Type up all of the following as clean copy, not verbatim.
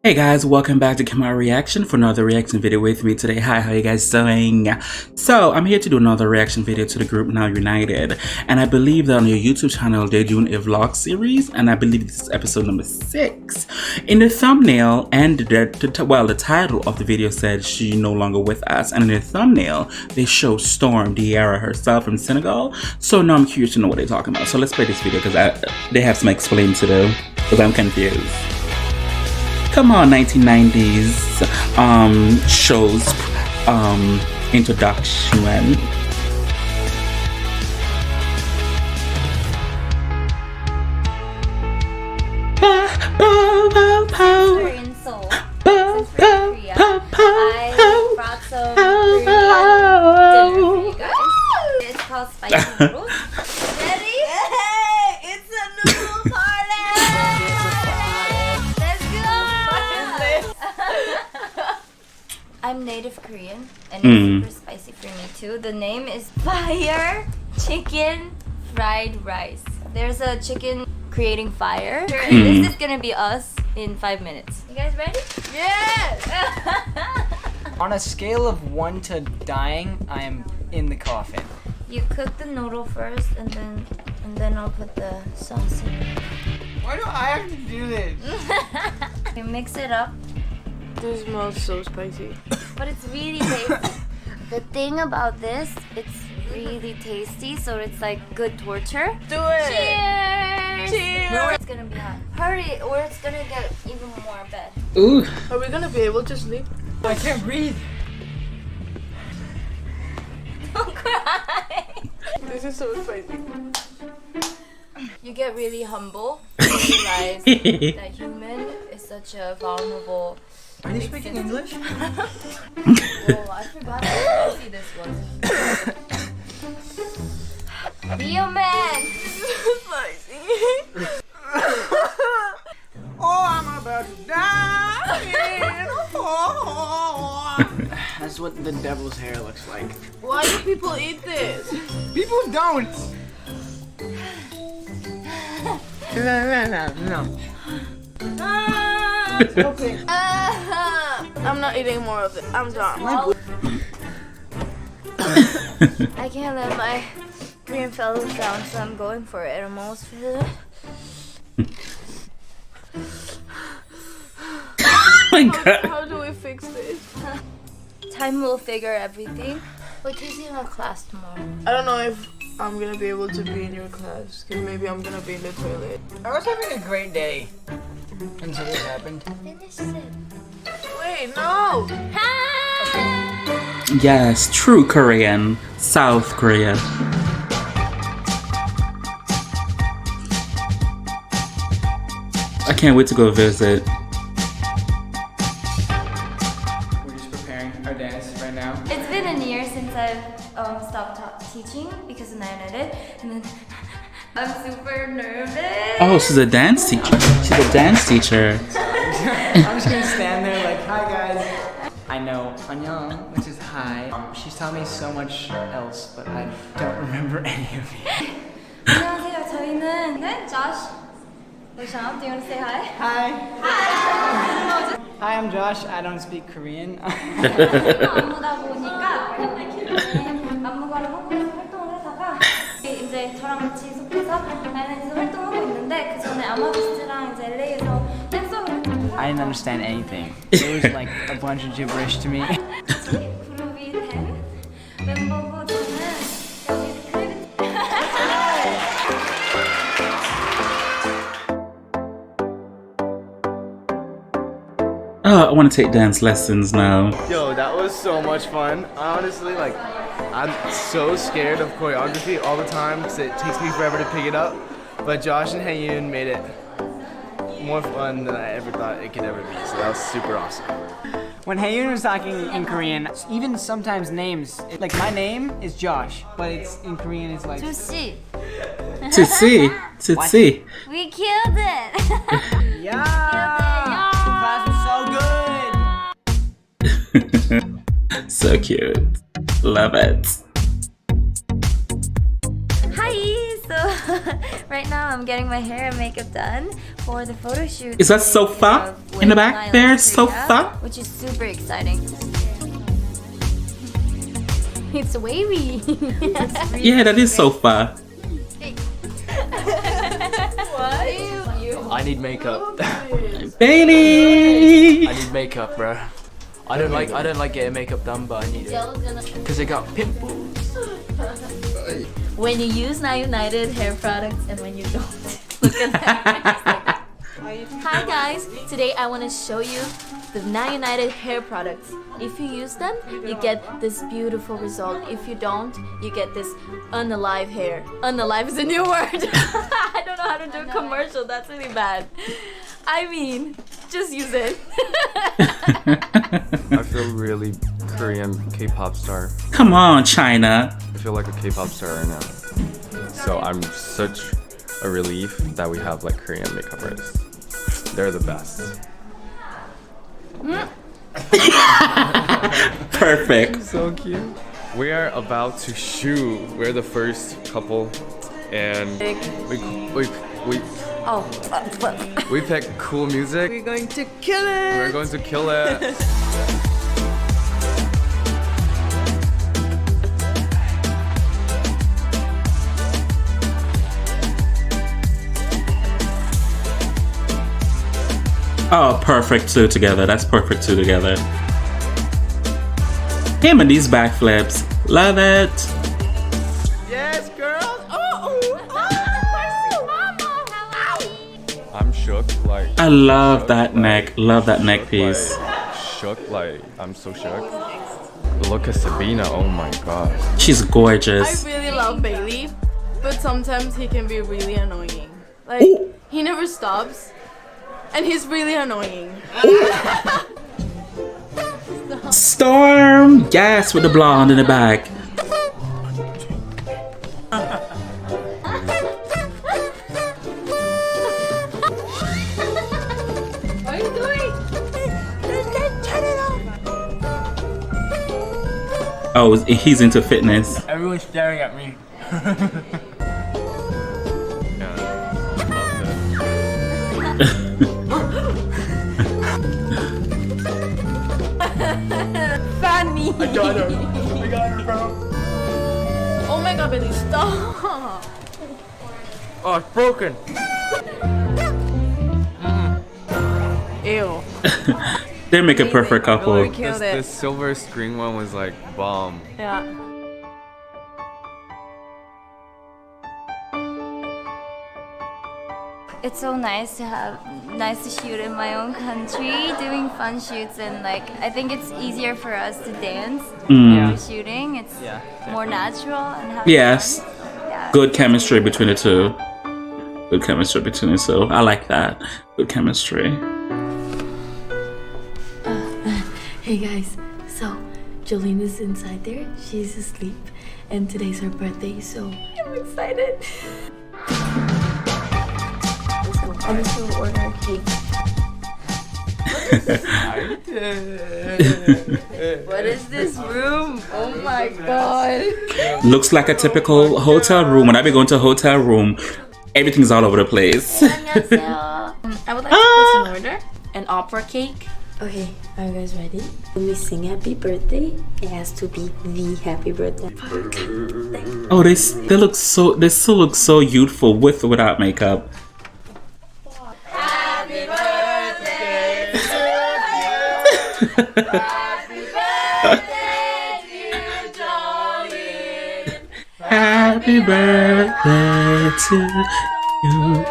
Hey guys, welcome back to Kemari Reaction for another reaction video with me today. Hi, how you guys doing? So I'm here to do another reaction video to the group Now United, and I believe that on your YouTube channel they're doing a vlog series, and I believe this is episode number 6. In the thumbnail and the title of the video said she no longer with us, and in the thumbnail they show Storm Diarra herself from Senegal. So now I'm curious to know what they're talking about. So let's play this video because they have some explaining to do because I'm confused. Come on, 1990s shows introduction. We're in Seoul. Since we're in Korea, I brought some Korean dinner for you guys. It's called spicy noodles. Ready? Hey, it's a noodle party! Let's go! I'm native Korean, and it's super spicy for me too. The name is Fire Chicken Fried Rice. There's a chicken creating fire, and this is gonna be us in 5 minutes. You guys ready? Yes! On a scale of 1 to dying, I am in the coffin. You cook the noodle first, and then I'll put the sauce in. Why do I have to do this? You mix it up, This smells so spicy. but it's really tasty. The thing about this, it's really tasty, so it's like good torture. Do it! Cheers! Cheers! No, it's gonna be hot. Hurry, or it's gonna get even more bad. Ooh. Are we gonna be able to sleep? I can't breathe. Don't cry. This is so spicy. You get really humble and realize that human is such a vulnerable. Are you speaking English? Oh, I forgot how spicy this was. Be a man. Spicy. Oh, I'm about to die. That's what the devil's hair looks like. Why do people eat this? People don't. No. Okay. I'm not eating more of it. I'm done. Well, I can't let my Korean fellows down, so I'm going for it. I'm almost finished. Oh my god. How do we fix this? Time will figure everything. We're taking a class tomorrow. I don't know if I'm gonna be able to be in your class, because maybe I'm gonna be in the toilet. I was having a great day until this happened. Finish it. Wait, no! Yes, true Korean. South Korea. I can't wait to go visit. We're just preparing our dance right now. It's been a year since I've stopped teaching because of NOOOOO, and then I'm super nervous. Oh, she's a dance teacher. She's a dance teacher. I'm just gonna stand there like, hi guys. I know annyeong, which is hi. She's taught me so much else, but I don't remember any of it. 안녕하세요. 저희는 Josh. Sean, do you want to say hi? Hi. Hi, I'm Josh. I don't speak Korean. 안무다 보니까 안무가로 한국에서 활동을 하다가 이제 저랑 같이 속해서 아일랜드에서 활동하고 있는데 그 전에 아마비스랑 이제 LA에서 댄서를 I didn't understand anything. It was like a bunch of gibberish to me. 그룹이 된 멤버고 저는 여기 크레딧 Oh, I want to take dance lessons now. Yo, that was so much fun. Honestly, like, I'm so scared of choreography all the time because it takes me forever to pick it up. But Josh and Haeyoon made it more fun than I ever thought it could ever be. So that was super awesome. When Haeyoon was talking in Korean, even sometimes names, like my name is Josh, but it's in Korean it's like 조씨. To see. To see. We killed it. yeah. Class was so good. So cute. Love it. Hi. So right now I'm getting my hair and makeup done for the photo shoot. Is that sofa in the back there? Sofa? Which is super exciting. It's wavy. Yeah, that is sofa. I need makeup. Bailey! I need makeup, bro. I don't like getting makeup done, but I need it. Cause I got pimples. When you use Now United hair products and when you don't. Look at that. Hi guys, today I want to show you the Now United hair products. If you use them, you get this beautiful result. If you don't, you get this unalive hair. Unalive is a new word. I don't know how to do a commercial, that's really bad. I mean, just use it. I feel really Korean K-pop star. Come on, China. I feel like a K-pop star right now. So I'm such a relief that we have like Korean makeup artists. They're the best. Perfect. So cute. We are about to shoot. We're the first couple, and we picked cool music. We're going to kill it. We're going to kill it. Oh, perfect two together. That's perfect two together. Him and these backflips. Love it. Yes, girls. I'm shook. Like I love that neck. Love that neck piece. Shook. Like I'm so shook. Look at Sabina. Oh my god. She's gorgeous. I really love Bailey, but sometimes he can be really annoying. Like, he never stops, and he's really annoying. Storm. Yes, with the blonde in the back. What are you doing? Oh, he's into fitness. Everyone's staring at me. Funny. I got her, bro. Oh my god, Bailey, stop! Oh, it's broken. Ew. They make a perfect couple. Killed The it. silver screen one was like bomb. Yeah. It's so nice to shoot in my own country, doing fun shoots, and like I think it's easier for us to dance when we're shooting. It's more natural and have Yes. fun. Yeah. Good chemistry between the two. Good chemistry between the two. I like that. Good chemistry. Hey guys, so Jolene is inside there. She's asleep, and today's her birthday, so I'm excited. Let's go. I'm just gonna order a cake. What is this room? Oh my god. Looks like a typical hotel room. When I be going to a hotel room, everything's all over the place. I would like to place an order. An opera cake. Okay, are you guys ready? When we sing happy birthday, it has to be the happy birthday. Oh, they still look so youthful with or without makeup. Happy birthday to you. Happy birthday, dear Jolene. Happy birthday to you.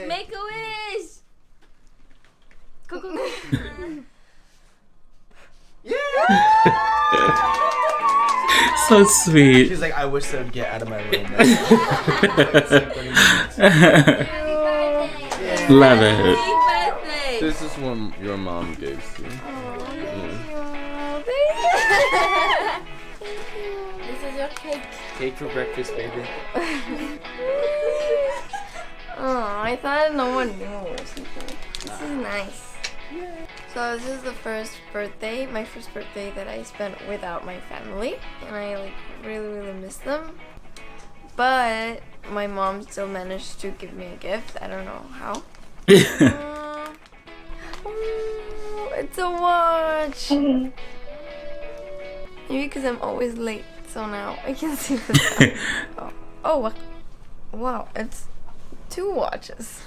Make a wish. Go, go, go. So sweet. She's like, I wish they would get out of my room. Love it. Happy birthday. This is what your mom gave to you. This is your cake. Cake for breakfast, baby. Oh, I thought no one knew or something. This is nice. So this is the first birthday, my first birthday that I spent without my family, and I like really miss them. But my mom still managed to give me a gift. I don't know how. Oh, it's a watch. Maybe because I'm always late, so now I can see the time. Oh, wow, it's 2 watches.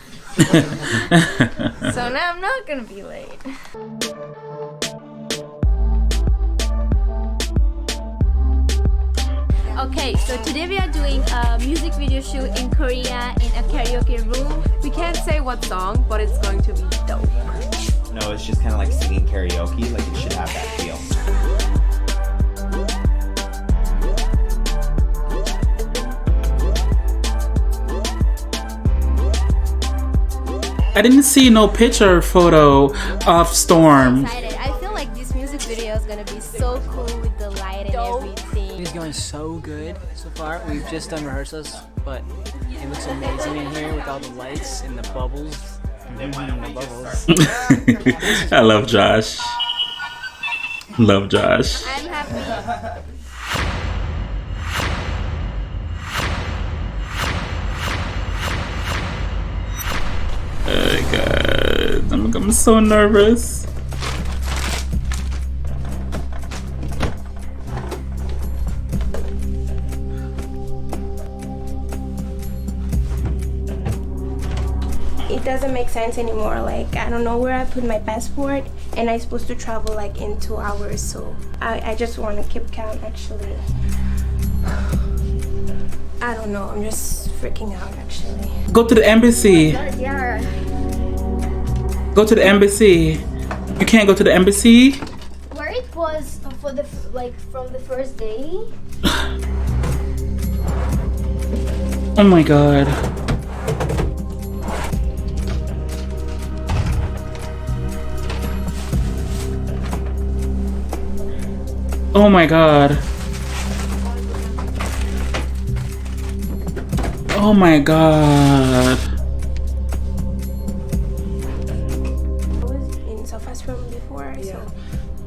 So now I'm not gonna be late. Okay, so today we are doing a music video shoot in Korea in a karaoke room. We can't say what song, but it's going to be dope. No, it's just kind of like singing karaoke, like it should have that feel. I didn't see no picture or photo of Storm. Excited. I feel like this music video is gonna be so cool with the light and everything. It's going so good so far. We've just done rehearsals, but it looks amazing in here with all the lights and the bubbles. I love Josh. Love Josh. I'm happy. Oh my god, I'm so nervous. It doesn't make sense anymore. Like, I don't know where I put my passport, and I'm supposed to travel like in 2 hours, so I just want to keep calm actually. I don't know, I'm just freaking out actually. Go to the embassy. Yeah. Go to the embassy. You can't go to the embassy? Where it was for the from the first day. Oh my god. Oh my god. Oh my god. I was in Sofa's room before, so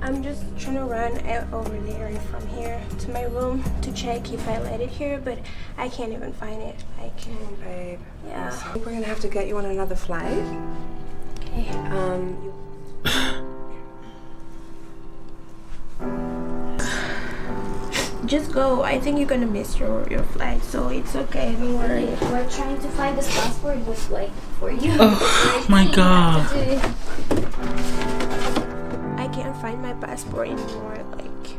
I'm just trying to run over there and from here to my room to check if I let it here, but I can't even find it. Like, Babe. yeah. We're gonna have to get you on another flight. Okay. Just go. I think you're gonna miss your flight, so it's okay. Don't worry. We're trying to find this passport just like for you. Oh my god. I can't find my passport anymore. Like,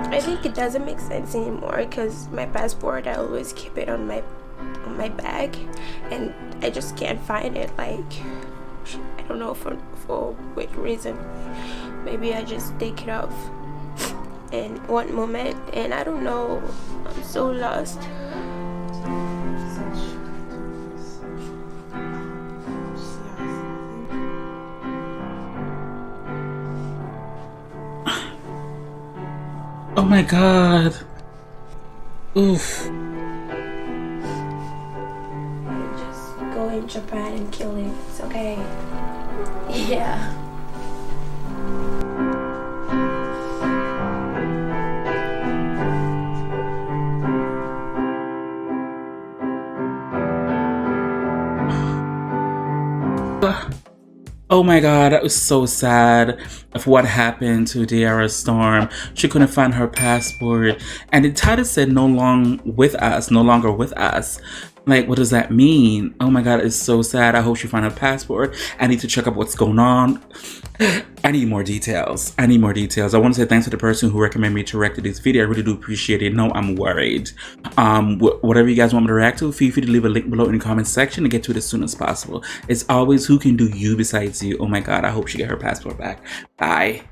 I think it doesn't make sense anymore because my passport, I always keep it on my bag, and I just can't find it. Like, I don't know for what reason. Maybe I just take it off in one moment, and I don't know. I'm so lost. Oh my god. Oof. Just go in Japan and kill it. It's okay. Yeah. Oh my god, that was so sad of what happened to De'Ara Storm. She couldn't find her passport, and the title said no longer with us. Like, what does that mean? Oh my god, it's so sad. I hope she find her passport. I need to check up what's going on. I need more details. I want to say thanks to the person who recommended me to react to this video. I really do appreciate it. No, I'm worried. Whatever you guys want me to react to, feel free to leave a link below in the comment section and get to it as soon as possible. It's always who can do you besides you. Oh my god, I hope she get her passport back. Bye.